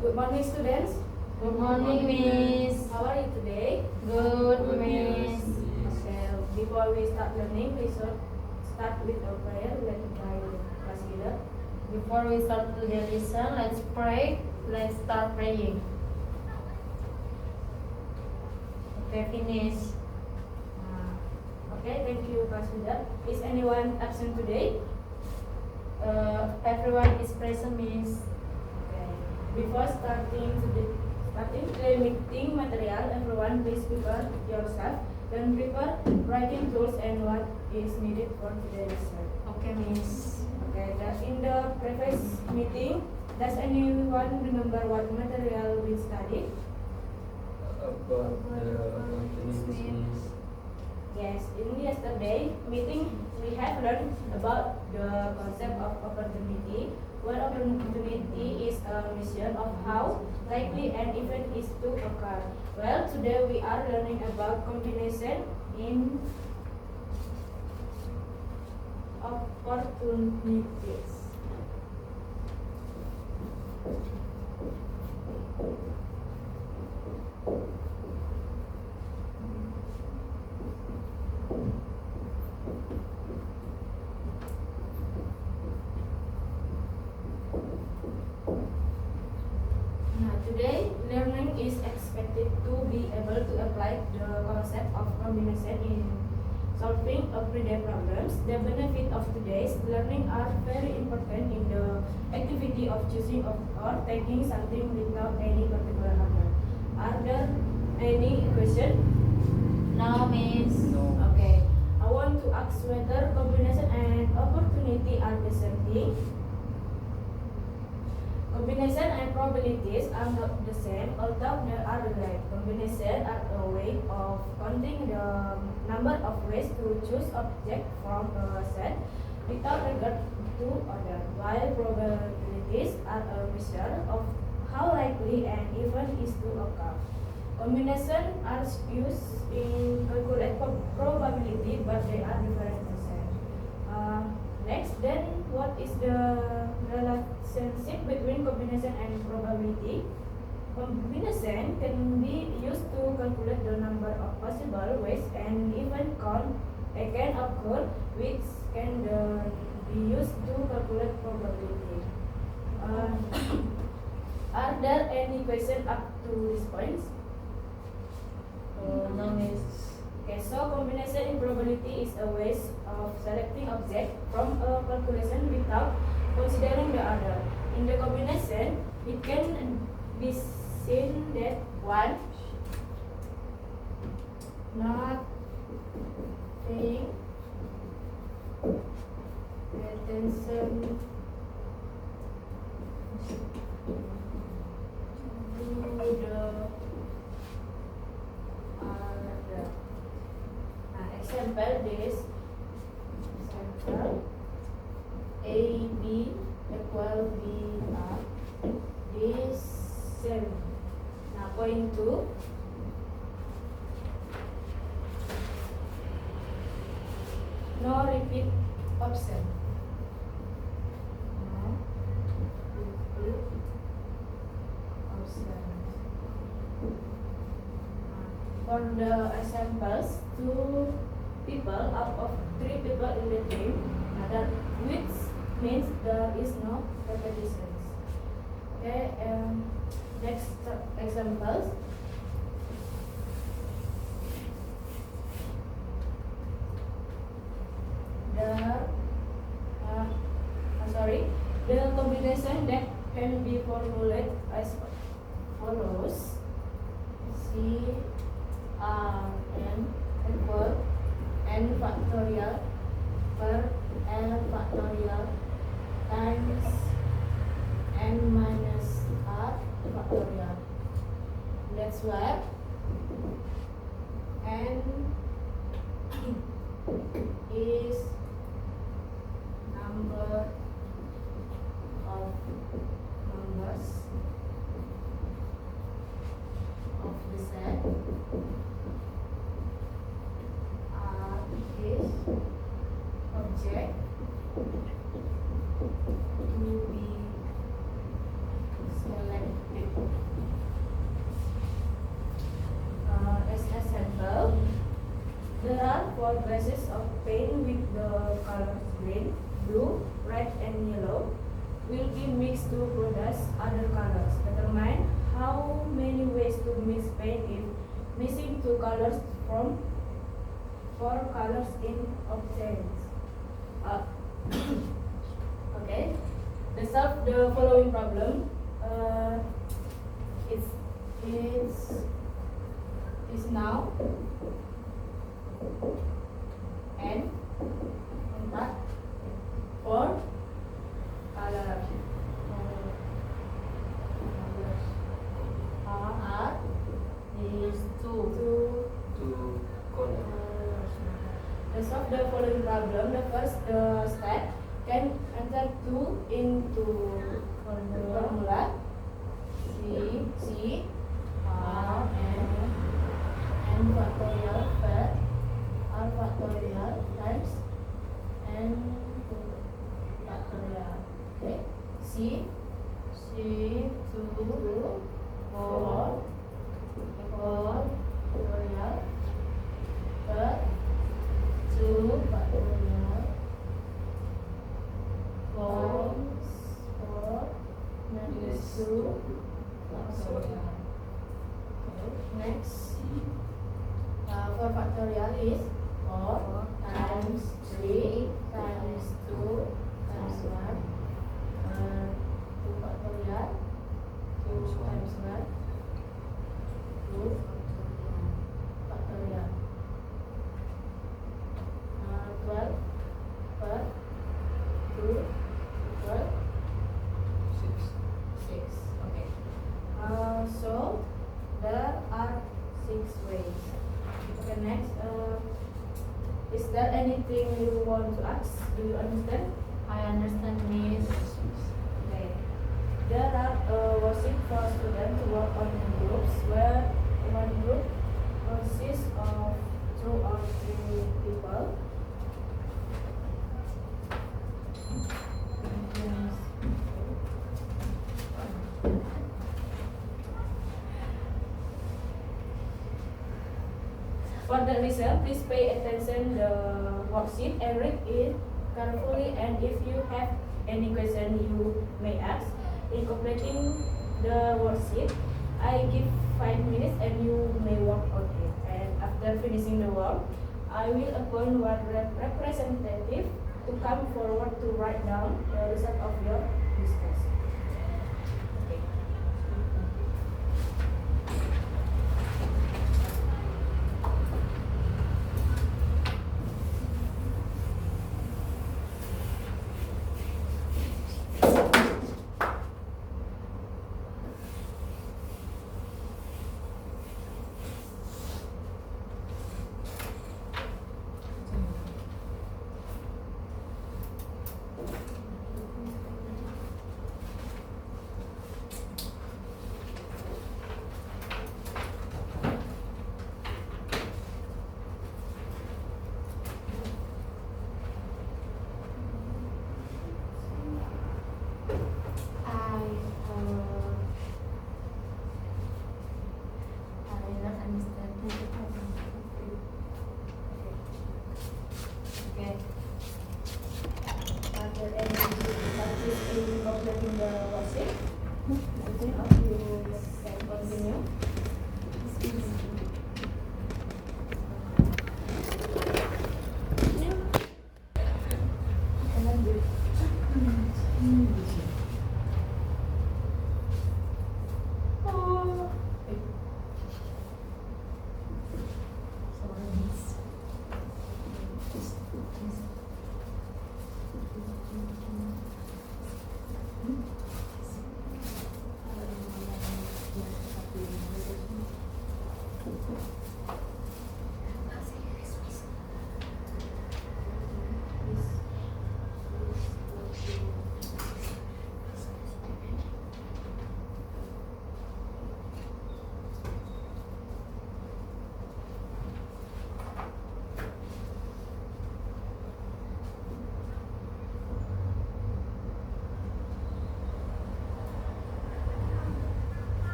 Good morning, students. Good morning, Miss. How are you today? Good, Miss. Okay, before we start learning, we should start with a prayer led by class leader. Before we start to the lesson, let's pray. Let's start praying. Okay, finish. Okay, thank you, class leader. Is anyone absent today? Everyone is present, Miss. Okay. Before starting the meeting material, everyone please prepare yourself and prepare writing tools and what is needed for today's lesson. Okay, Miss. Okay, in the previous meeting, does anyone remember what material we studied? About the Miss. Yes, in yesterday meeting we have learned about the concept of opportunity, where opportunity is a measure of how likely an event is to occur. Well, today we are learning about combination in opportunities. Today, learning is expected to be able to apply the concept of combination in solving everyday problems. The benefit of today's learning are very important in the activity of choosing or taking something without any particular order. Are there any questions? No, Miss. No. Okay. I want to ask whether combination and opportunity are the same thing. Combination and probabilities are not the same, although they are related. Combination are a way of counting the number of ways to choose object from a set without regard to order, while probabilities are a measure of how likely an event is to occur. Combination are used in calculate probability, but they are different concepts. Next, then, what is the relationship between combination and probability? Combination can be used to calculate the number of possible ways an event can occur, which can be used to calculate probability. Are there any questions up to this point? No, Miss. Okay, so combination in probability is a way of selecting object from a calculation without considering the order. In the combination, it can be seen that one, nothing, attention to the order. Example this. Example A, B equal B are this same. Now point 2. No repeat option. No repeat option. For the examples, 2 people out of 3 people in the team, that which means there is no repetitions. Okay, next examples. The combination that can be formulated as follows: C R N equal n factorial per L factorial times n minus R factorial. That's why n is number of numbers of the set. R is object to be selected. all glasses of paint with the colors green, blue, red, and yellow will be mixed to produce other colors. Determine how many ways to mix paint if mixing two colors from four colors in obtains. Okay, let's solve the following problem. It's now and empat four color are is two. Two color. To solve the following problem, the first step can enter 2 into formula C R and factorial plus R factorial times N factorial. okay. C C 2 4 factorial plus 2 factorial 4 minus 2 factorial. next 4 factorial is 4 times 3 times 2 times 1 2 factorial 2 times 1 2 factorial 12 plus 2 12 Six. 6. Okay. so there are 6 ways. Okay, next is there anything you want to ask? Do you understand? I understand, Miss. Okay. There are worksheet for students to work on in groups where one group consists of 2 or 3 people. For the result, please pay attention the worksheet and read it carefully, and if you have any question you may ask. In completing the worksheet, I give 5 minutes and you may work on it. And after finishing the work, I will appoint one representative to come forward to write down the result of your discussion. Okay.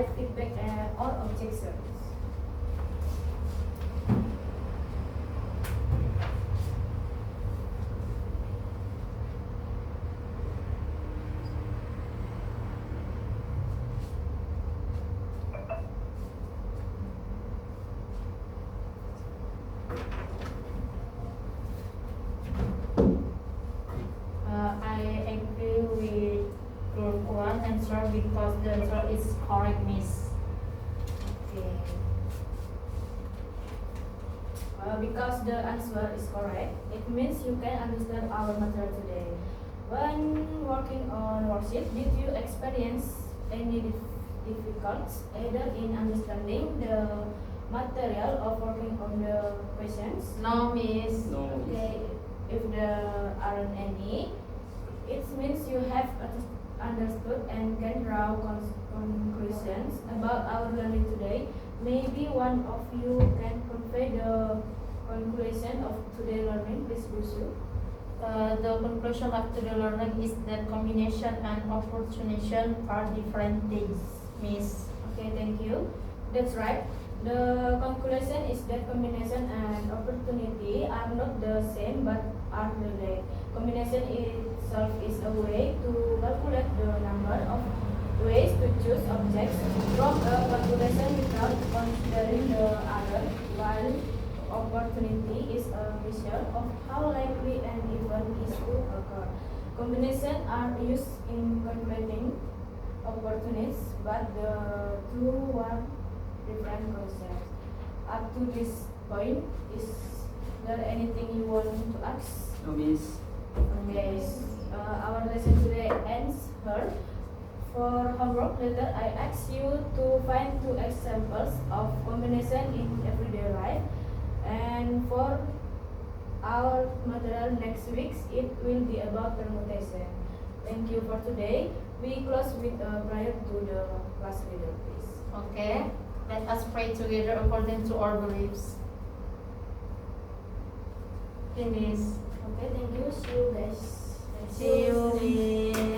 provide feedback or objections. I agree with group one answer because the answer is correct, Miss. Okay. Because the answer is correct, it means you can understand our material today. When working on worksheet, did you experience any difficulties either in understanding the material or working on the questions? No, Miss. No. Okay, if there aren't any, it means you have understood and can draw conclusions about our learning today. Maybe one of you can convey the conclusion of today's learning. Please do so. The conclusion of the learning is that combination and opportunization are different things, Miss. Okay, thank you. That's right. The conclusion is that combination and opportunity are not the same but are related. Combination itself is a way to calculate the number of ways to choose objects from a calculation without considering the other, while opportunity is a measure of how likely an event is to occur. Combinations are used in calculating opportunities, but the two are different concepts. Up to this point, is there anything you want to ask? No, Miss. Okay, our lesson today ends here. For homework, later I ask you to find 2 examples of combination in everyday life. And for our material next week, it will be about permutation. Thank you for today. We close with a prayer to the class leader, please. Okay, let us pray together according to our beliefs. Okay, Miss. Okay, thank you. See you guys. See you, Miss.